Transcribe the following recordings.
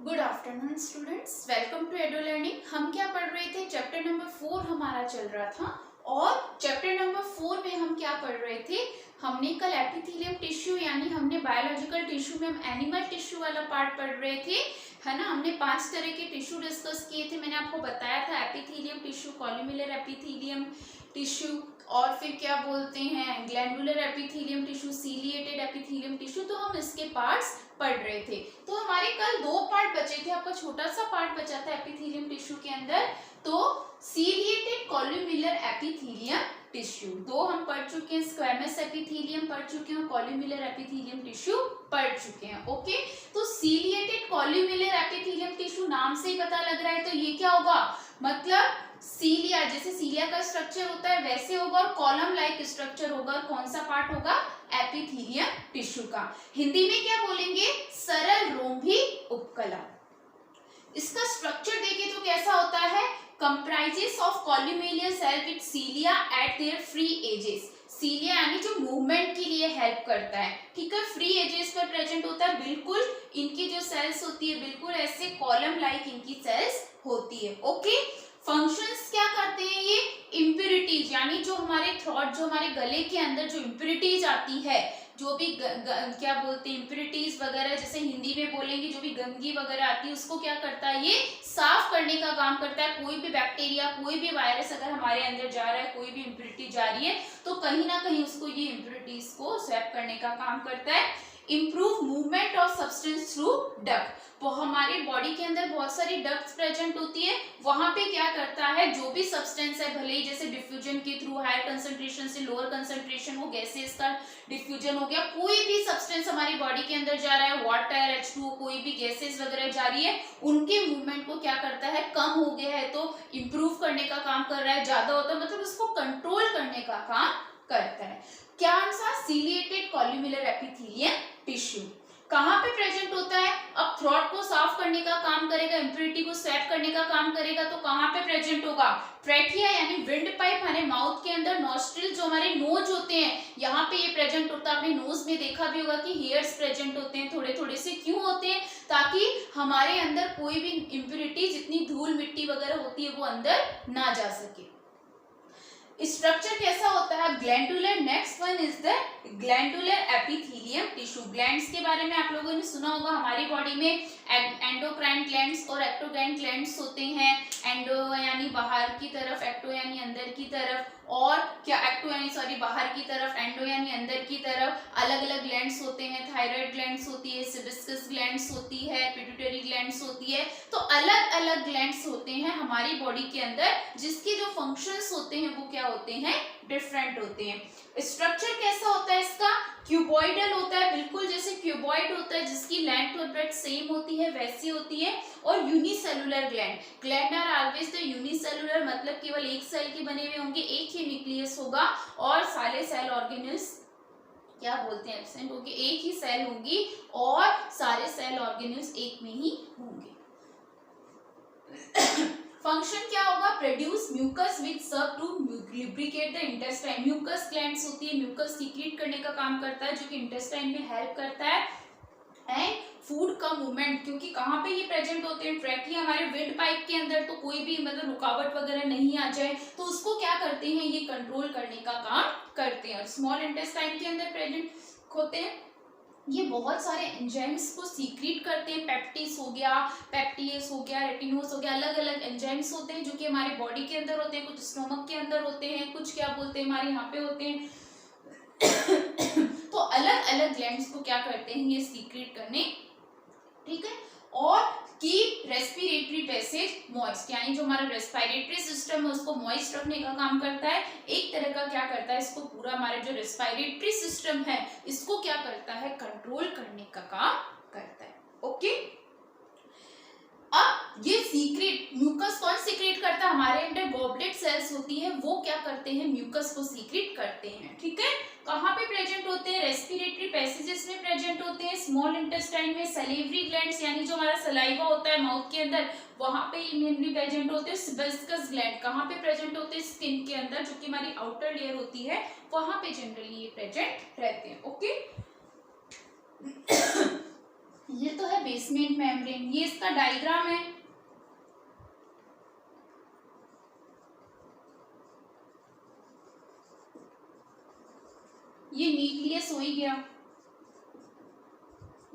Good afternoon students, welcome to Edo learning. हम क्या पढ़ रहे थे? चैप्टर नंबर 4 हमारा चल रहा था और चैप्टर नंबर 4 में हम क्या पढ़ रहे थे? हमने कल एपिथेलियम टिश्यू यानी हमने बायोलॉजिकल टिश्यू में हम एनिमल टिश्यू वाला पार्ट पढ़ रहे थे, है ना। हमने 5 तरह के टिश्यू डिस्कस किए थे। मैंने आपको बताया था एपिथेलियम टिश्यू, कॉलम्युलर एपिथेलियम टिश्यू और फिर क्या बोलते हैं glandular epithelium tissue, ciliated epithelium tissue. तो हम इसके पार्ट्स पढ़ रहे थे। तो हमारे कल 2 पार्ट बचे थे। आपका छोटा सा पार्ट बचा था एपिथेलियम टिश्यू के अंदर, तो सीलिएटेड कॉलम्युलर एपिथेलियम टिश्यू 2 हम पढ़ चुके हैं। स्क्वैमस एपिथेलियम पढ़ चुके हैं, कॉलम्युलर एपिथेलियम टिश्यू पढ़ चुके हैं। ओके, तो सीलिएटेड कॉलम्युलर एपिथेलियम टिश्यू नाम से ही पता लग रहा है, तो ये क्या होगा, मतलब सीलिया, जैसे सीलिया का स्ट्रक्चर होता है वैसे होगा और कॉलम लाइक स्ट्रक्चर होगा। और कौन सा पार्ट होगा? एपिथेलियम टिश्यू का। हिंदी में क्या बोलेंगे? सरल रोम्भी उपकला। इसका स्ट्रक्चर देखें तो कैसा होता है? Comprises of columnar cell with cilia at their free edges. Cilia यानी जो मूवमेंट के लिए हेल्प करता है, ठीक है, फ्री एजेस पर प्रेजेंट होता है। बिल्कुल इनकी जो सेल्स होती है बिल्कुल ऐसे कॉलम लाइक इनकी सेल्स होती है। ओके, फंक्शंस क्या करते हैं ये? इम्प्यूरिटीज यानी जो हमारे थ्रोट, जो हमारे गले के अंदर जो इम्प्यूरिटीज आती है, जो भी क्या बोलते हैं इम्प्यूरिटीज वगैरह, जैसे हिंदी में बोलेंगे जो भी गंदगी वगैरह आती है उसको क्या करता है? ये साफ करने का काम करता है। कोई भी बैक्टीरिया, कोई भी वायरस अगर हमारे अंदर जा रहा है, कोई भी इम्प्यूरिटी जा रही है, तो कहीं ना कहीं उसको ये इम्प्यूरिटीज को स्वैप करने का काम करता है। Improve movement of substance through duct. तो हमारे बॉडी के अंदर बहुत सारी डक्ट्स प्रेजेंट होती है, वहां पे क्या करता है, जो भी सब्सटेंस है, भले ही जैसे डिफ्यूजन के थ्रू हायर कंसंट्रेशन से लोअर कंसंट्रेशन हो, गैसेस का डिफ्यूजन हो गया, कोई भी सब्सटेंस हमारी बॉडी के अंदर जा रहा है, वाटर, H2O, कोई भी गैसेस वगैरह जा रही है, उनके मूवमेंट को क्या करता है? कम हो गया है तो इंप्रूव करने का काम कर रहा है, ज्यादा होता है मतलब उसको कंट्रोल करने का काम करता है। क्या answer? Ciliated columnar epithelium tissue. कहां पे प्रेजेंट होता है? अब थ्रोट को साफ करने का काम करेगा, इम्प्यूरिटी को स्वैप करने का काम करेगा, तो कहां पे प्रेजेंट होगा? ट्रैकिया यानी विंड पाइप, हमारे माउथ के अंदर। नॉस्ट्रिल जो हमारे नोज होते हैं, यहाँ पे ये प्रेजेंट होता है। आपने नोज में देखा भी होगा कि हेयर्स प्रेजेंट होते हैं थोड़े थोड़े से। क्यों होते हैं? ताकि हमारे अंदर कोई भी इम्प्यूरिटी, जितनी धूल मिट्टी वगैरह होती है वो अंदर ना जा सके। स्ट्रक्चर कैसा होता है? Glandular. Next one is the glandular epithelium tissue. Glands के बारे में आप लोगों ने सुना होगा। हमारी बॉडी में एंडोक्राइन ग्लैंड्स और एक्टोक्राइन ग्लैंड्स होते हैं। एंडो यानी बाहर की तरफ, एक्टो यानी अंदर की तरफ, और क्या एक्टो यानी सॉरी बाहर की तरफ, एंडो यानी अंदर की तरफ। अलग अलग ग्लैंड्स होते हैं। थायराइड ग्लैंड्स होती है, सिबिस्कस ग्लैंड्स होती है, पिट्यूटरी ग्लैंड्स होती है। तो अलग अलग ग्लैंड्स होते हैं हमारी बॉडी के अंदर, जिसके जो फंक्शंस होते हैं वो क्या होते हैं? डिफरेंट होते हैं। स्ट्रक्चर कैसा होता है इसका? क्यूबॉइडल होता है, बिल्कुल जैसे क्यूबॉइड होता है जिसकी लेंथ और ब्रेड्थ सेम होती है वैसी होती है। और unicellular gland are always the unicellular, मतलब केवल एक सेल के बने हुए होंगे, एक ही न्यूक्लियस होगा और सारे सेल ऑर्गेनल्स क्या बोलते हैं एब्सेंट होंगे, एक ही सेल होगी और सारे सेल ऑर्गेनल्स एक में ही होंगे। फंक्शन क्या होगा? Produce mucus which serve to lubricate the intestine. Mucus glands होती है, म्यूकस सीक्रेट करने का काम करता है जो कि इंटेस्टाइन में हेल्प करता है। एंड फूड का मूवमेंट, क्योंकि कहाँ पे ये प्रेजेंट होते हैं? ट्रैकिया, हमारे विंड पाइप के अंदर, तो कोई भी मतलब रुकावट वगैरह नहीं आ जाए तो उसको क्या करते हैं? ये कंट्रोल करने का काम करते हैं। और स्मॉल इंटेस्टाइन के अंदर प्रेजेंट होते हैं, ये बहुत सारे एंजाइम्स को सीक्रेट करते हैं। पेप्टिस हो गया, पेप्टियस हो गया, रेटिनोस हो गया, अलग अलग एंजाइम्स होते हैं जो कि हमारे बॉडी के अंदर होते हैं। कुछ स्टोमक के अंदर होते हैं, कुछ क्या बोलते हैं हमारे यहाँ पे होते हैं। तो अलग अलग ग्लैंड्स को क्या करते हैं? ये सीक्रेट करने, ठीक है। और कीप रेस्पिरेटरी पैसेज मॉइस्ट, यानी जो हमारा रेस्पिरेटरी सिस्टम है उसको मॉइस्ट रखने का काम करता है। एक तरह का क्या करता है? इसको पूरा हमारे जो रेस्पिरेटरी सिस्टम है इसको क्या करता है? कंट्रोल करने का काम करता है। ओके, अब ये सीक्रेट म्यूकस कौन सीक्रेट करता है? हमारे अंदर गॉबलेट सेल्स होती है, वो क्या करते हैं? म्यूकस को सीक्रेट करते हैं, ठीक है। कहाँ पे प्रेजेंट होते हैं? रेस्पिरेटरी पैसेजेस में प्रेजेंट होते हैं। स्मॉल इंटेस्टाइन में सलेवरी ग्लैंड्स, यानी जो हमारा सलाइवा होता है माउथ के अंदर, वहां पे ये मेनली प्रेजेंट होते हैं। सिबिस्कस ग्लैंड कहाँ पे प्रेजेंट होते हैं? स्किन के अंदर, जो कि हमारी आउटर लेयर होती है, वहां पे जनरली ये प्रेजेंट रहते हैं। ओके, ये तो है बेसमेंट मेम्ब्रेन। ये इसका डायग्राम है। ये न्यूक्लियस हो ही गया,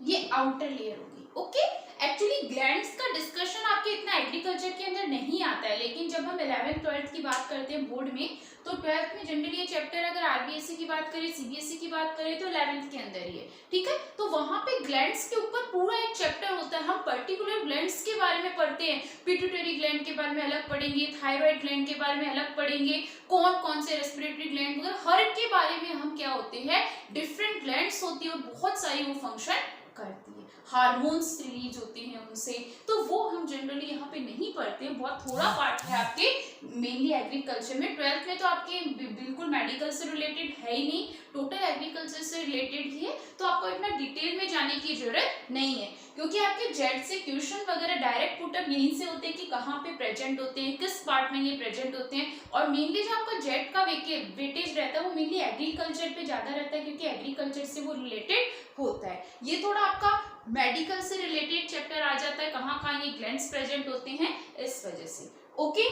ये आउटर लेयर होगी। ओके, एक्चुअली ग्लैंड्स का डिस्कशन आपके इतना एग्रीकल्चर के अंदर नहीं आता है, लेकिन जब हम 11th 12th की बात करते हैं बोर्ड में, तो 12th में जनरली ये चैप्टर अगर आरबीएसई की बात करें, सीबीएसई की बात करें, तो 11th के अंदर ही है। ठीक है, तो वहां पे ग्लैंड्स के ऊपर पूरा एक चैप्टर होता है। हम पर्टिकुलर ग्लैंड्स के बारे में पढ़ते हैं, पिट्यूटरी ग्लैंड के बारे में अलग पढ़ेंगे, थायराइड ग्लैंड के बारे में अलग पढ़ेंगे, कौन कौन से रेस्पिरेटरी ग्लैंड वगैरह हर एक के बारे में हम क्या होते हैं, डिफरेंट ग्लैंड्स होती है और बहुत सारी वो फंक्शन करती है, हार्मोन्स रिलीज होते हैं उनसे, तो वो हम जनरली यहाँ पे नहीं पढ़ते हैं। बहुत थोड़ा पार्ट है आपके मेनली एग्रीकल्चर में। 12th में तो आपके बिल्कुल मेडिकल से रिलेटेड है ही नहीं, टोटल एग्रीकल्चर से रिलेटेड ही है, तो आपको इतना डिटेल में जाने की जरूरत नहीं है, क्योंकि आपके जेड से क्वेश्चन वगैरह डायरेक्ट पुटअप यहीं से होते हैं कि कहाँ पे प्रेजेंट होते हैं, किस पार्ट में ये प्रेजेंट होते हैं। और मेनली जो आपका जेड का वेटेज रहता है वो मेनली एग्रीकल्चर पे ज्यादा रहता है, क्योंकि एग्रीकल्चर से वो रिलेटेड होता है। ये थोड़ा आपका मेडिकल से रिलेटेड चैप्टर आ जाता है, कहाँ कहाँ ये ग्लैंड्स प्रेजेंट होते हैं, इस वजह से। ओके,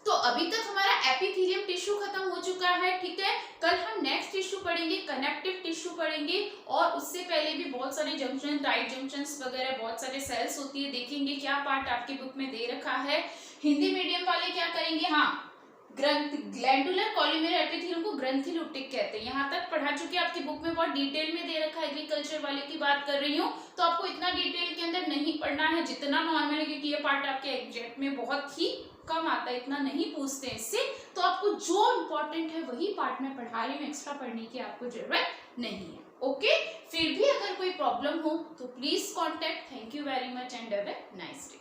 तो अभी तक हमारा एपिथेलियम टिश्यू खत्म हो चुका है। ठीक है, कल हम नेक्स्ट टिश्यू पढ़ेंगे, कनेक्टिव टिश्यू पढ़ेंगे, और उससे पहले भी बहुत सारे जंक्शन, टाइट जंक्शंस वगैरह बहुत सारे सेल्स होती है, देखेंगे क्या पार्ट आपके बुक में दे रखा है। हिंदी मीडियम वाले क्या करेंगे, हाँ, ग्रंथ ग्लैंडुलर कॉलुमेर एपिथेलियम को ग्रंथिलुटिक कहते हैं। यहाँ तक पढ़ा चुके हैं, आपकी बुक में बहुत डिटेल में दे रखा है। एग्रीकल्चर वाले की बात कर रही हूँ, तो आपको इतना डिटेल के अंदर नहीं पढ़ना है जितना नॉर्मल है, क्योंकि ये पार्ट आपके एग्जाम में बहुत ही कम आता है, इतना नहीं पूछते हैं इससे। तो आपको जो इम्पोर्टेंट है वही पार्ट में पढ़ा रही हूँ, एक्स्ट्रा पढ़ने की आपको जरूरत नहीं है। ओके, फिर भी अगर कोई प्रॉब्लम हो तो please contact. Thank you very much and have a nice day.